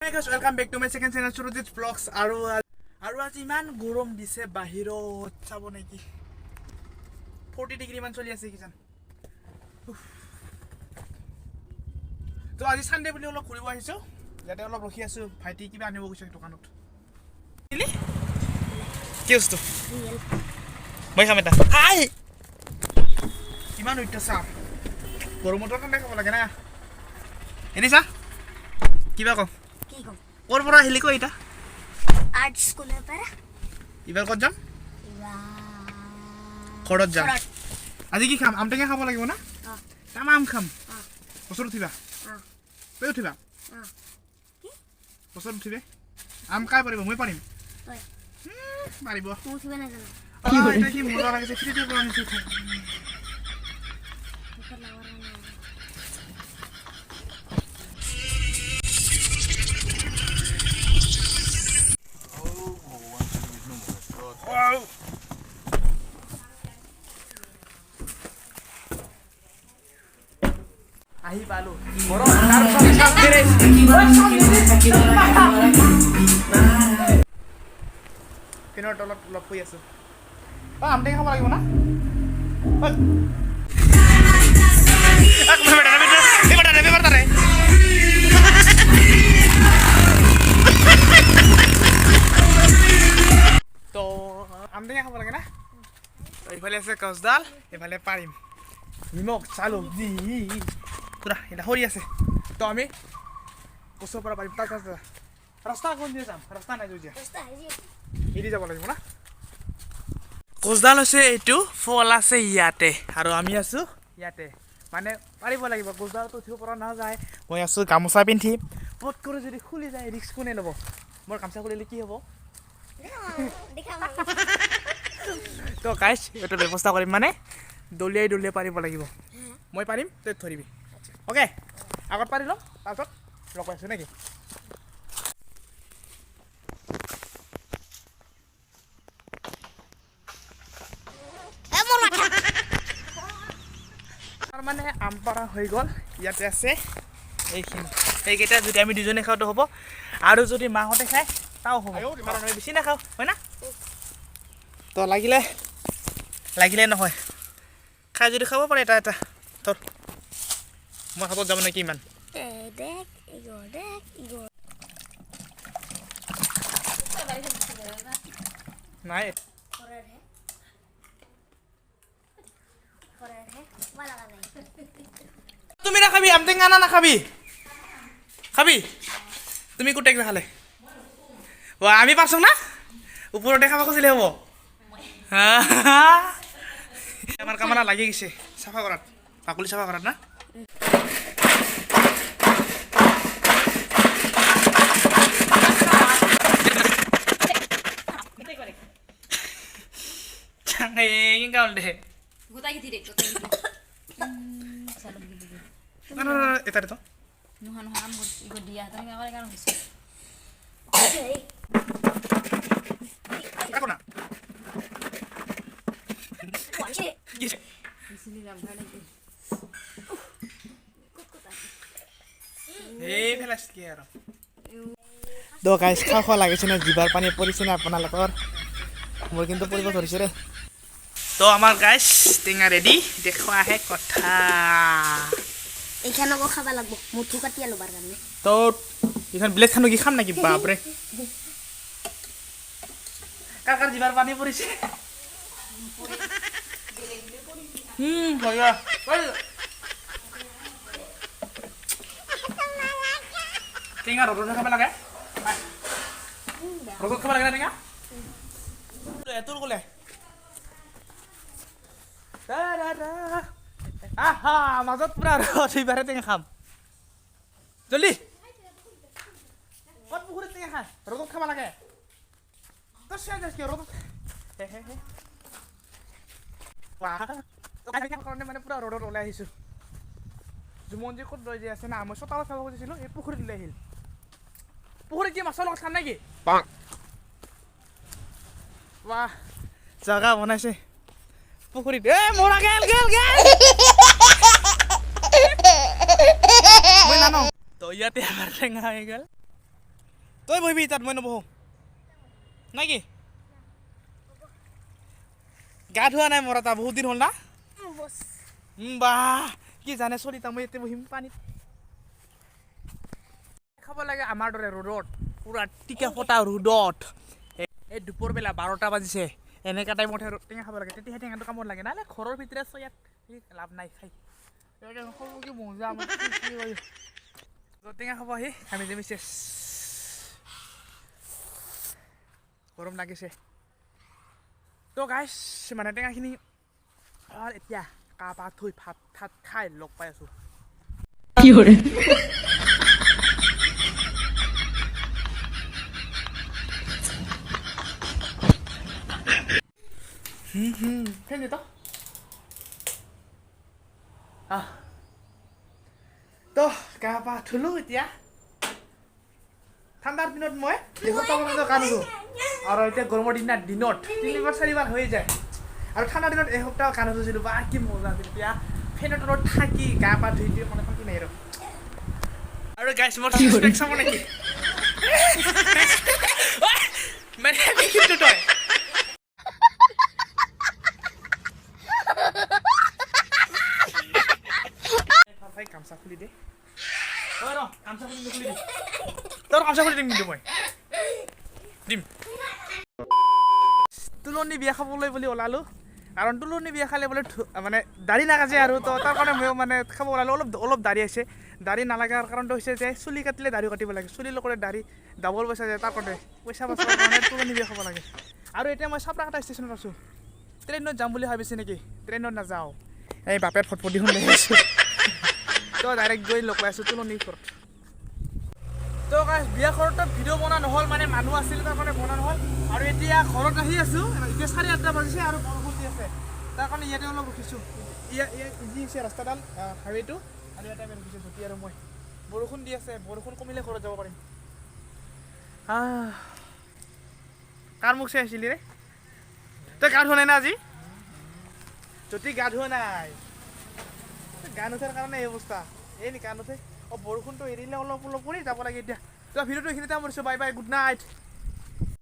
Hey guys, welcome back to my second channel Surojit Vlogs. আৰু আজি ইমান গৰম দিছে বাহিৰত চাব নেকি 40 ডিগ্ৰী মান চলি আছে কিজান তো আজি সানডে বুলি অলপ ঘুৰিব আহিছো ইয়াতে অলপ ৰখি আছো ভাইটি কিবা আনিব গৈছে দোকানত কি বস্তু মই খাম এটা হাই ইমান উঠা চা গৰমত ঠাণ্ডা খাব লাগে না এনিছা কিবা কম और बड़ा हिली को इटा आर्ट स्कूल है पर इबार कत जाम खड़त जाम আজি কি খাম আমটেঙা খাব লাগিব না তামাম খাম বছৰ উঠিবা কৈ উঠিবা কি বছৰ উঠিবে আম কাই পাৰিব মই পাৰিম তই পাৰিব উঠিবে না জানো কি এটা কি মজা লাগিছে ফ্ৰীতে পৰা নিছি আহি পালো বড় তাৰ সঙ্গে সাথে ৰে কিনৰ তলত লপ হৈ আছে আমটেঙা খাব লাগিব না তো আমটেঙা খাব লাগে না এইফালে আছে কচডাল এইফালে পাৰিম নিমখ চালো পুৰা এটা হৰি আছে তো আমি কোসো পৰা পাৰিম তাৰ কাছে ৰাস্তা কোন দিয়ে যাম ৰাস্তা নাই যুজিয়া ৰাস্তা আছে এৰি যাব লাগিব না কোচডাল আছে এইটো ফল আছে ইয়াতে আৰু আমি আছো ইয়াতে মানে পাৰিব লাগিব কোচডালটো উঠিব পৰা না যায় মই আছো গামোচা পিন্ধি পট কৰি যদি খুলি যায় ৰিস্ক কোনে ল'ব মোৰ গামোচা খুলিলে কি হ'ব দেখাম তো গাইছ এটা ব্যৱস্থা কৰিম মানে দলিয়াই পাৰিব লাগিব মই পাৰিম তই ধৰিবি ওকে আগত পাৰি ল তাৰপিছত লগ পাইছো নেকি তাৰ মানে আম পাৰা হৈ গ'ল ইয়াতে আছে এইখিনি এইকেইটা যদি আমি দুজনে খাওঁতো হ'ব আৰু যদি মাহঁতে খায় তাও হ'ব কাৰণ আমি বেছি নাখাওঁ হয় না তো লাগিলে নহয় খাই যদি খাব পাৰে এটা এটা ধৰ মই হাতত যাব নেকি ইমান দেখ ইগো নাই फॉरवर्ड है वाला नहीं তুমি নাখাবি আমটেঙা না নাখাবি খাবি তুমি কোটেক নাখালে আমি পাৰছো না ওপৰতে খাব খুজিলে হ'ব আমাৰ কামনা লাগি গৈছে চাফা কৰাত বাকলি চাফা কৰাত না Ini kau deh. Gue tadi tidak. Itu itu. Nuhan ikut dia, tapi nggak boleh kan bisa. Aku nak. Di sini gambar lagi. Pelas kira. Do guys, kau lagi sini jibar pani pori sini apa nalakor. Mau কিন্তু পরিব ধরিছে রে তো আমার guys টেঙা ready দেখো আহে কথা এইখানকো খাবা লাগবো মুঠু কাটি আলুবার কাৰণে তো এখান ব্লেড খানো কি খাম নাকি বাপ রে কাকার জিবার পানি পড়িছে ভয়া টেঙা রোদ খাবা লাগে রোদ খাবা লাগে না টেঙা এতুর গলে আহা মাজত পুরা রস এইবারে টেঙা খাম জলদি কত পুকুরে টেঙা খা রোদ খাবা লাগে তো শেষ কি রোদ কাৰণে মানে পুৰা ৰ'দত ওলাই আহিছো জুমনজি ক'ত ৰৈ যে আছে না মই চোতালত চাব খুজিছিলো এই পুখুৰীত লৈ আহিল পুখুৰীত কি মাছৰ লগত খাম নেকি বাহ জাগা বনাইছে পুখুৰীত মৰা গেল মই নানো তো ইয়াতে আমাৰ টেঙা হৈ গ'ল তই বহিবি তাত মই নবহো নাই কি গা ধোৱা নাই মোৰ এটা বহুত দিন হ'ল না বাহ কি জানে চলিতা মই ইয়াতে বহিম পানীত খাব লাগে আমাৰ দৰে ৰ'দত পুৰা টিকা ফটা ৰ'দত এই দুপৰবেলা 12টা বাজিছে এনেকা টাইমত টেঙা খাব লাগে তেতিয়াহে টেঙাটো কামত লাগে নহ'লে ঘৰৰ ভিতৰত আছো ইয়াত লাভ নাই খাই কি মজা টেঙা খাব আহি আমি যে মিছে গৰম লাগিছে তো গাইছ মানে টেঙাখিনি আৰু এতিয়া কা পা থৈ ভাত ঠাত খাই লগ পাই আছো কি কৰে ফেন দিত তো গা পা ধুলো এতিয়া ঠাণ্ডাৰ দিনত মই এসপ্তাহ কাম আছো আৰু এতিয়া গৰমৰ দিনত 3বাৰ 4বাৰ হৈ যায় আৰু ঠাণ্ডাৰ দিনত এসপ্তাহ কাণ ধুইছিলোঁ বা কি মজা আছিল এতিয়া ফেনৰ তলত থাকি গা পা ধুই দিওঁ মানে শান্তি নাই আৰু গাইছ মোৰ চিক্স চাব নেকি মানে কিন্তু তই গামছা খুলি দে গামছা খুলি দে তোৰ গামছা খুলি দিম কিন্তু মই দিম তুলনি বিয়া খাবলৈ বুলি ওলালোঁ কাৰণ তুলনি বিয়া খালে বোলে মানে দাড়ি নাগাজে আৰু তো তাৰ কাৰণে মই মানে খাব ওলালোঁ অলপ দাড়ি আছে দাড়ি নালাগাৰ কাৰণটো হৈছে যে চুলি কাটিলে দাড়ি কাটিব লাগে চুলি লগতে দাড়ি ডাবল পইচা যায় তাৰ কাৰণে পইচা বচাবৰ কাৰণে তুলনি বিয়া খাব লাগে আৰু এতিয়া মই চাপৰাকাটা ষ্টেচনত আছোঁ ট্ৰেইনত যাম বুলি ভাবিছে নেকি ট্ৰেইনত নাযাওঁ এই বাপেৰ ফটফটিখন লৈ আছোঁ তো ডাইৰেক্ট গৈ লগ পাই আছোঁ তুলনি ঘৰত তো বিয়া ঘৰত ভিডিঅ' বনোৱা নহ'ল মানে মানুহ আছিল তাৰ কাৰণে বনোৱা নহ'ল আৰু এতিয়া ঘৰত আহি আছোঁ এতিয়া 8:30 বাজিছে আৰু বৰষুণ দি আছে তাৰ কাৰণে ইয়াতে অলপ ৰখিছোঁ ইজি হৈছে ৰাস্তাডাল হাইৱেটো আৰু ইয়াতে আমি ৰখিছোঁ জুতি আৰু মই বৰষুণ দি আছে বৰষুণ কমিলে ঘৰত যাব পাৰিম কাৰ মুখ চাই আছিলি ৰে তই গা ধোৱা নাই না আজি যদি গা ধোৱা নাই গা নুঠাৰ কাৰণে এই অৱস্থা এই নি গা নুঠে বৰষুণটো এৰিলে অলপ কৰি যাব লাগে এতিয়া তো ভিডিঅ'টো এইখিনিতে সামৰিছোঁ বাই বাই গুড নাইট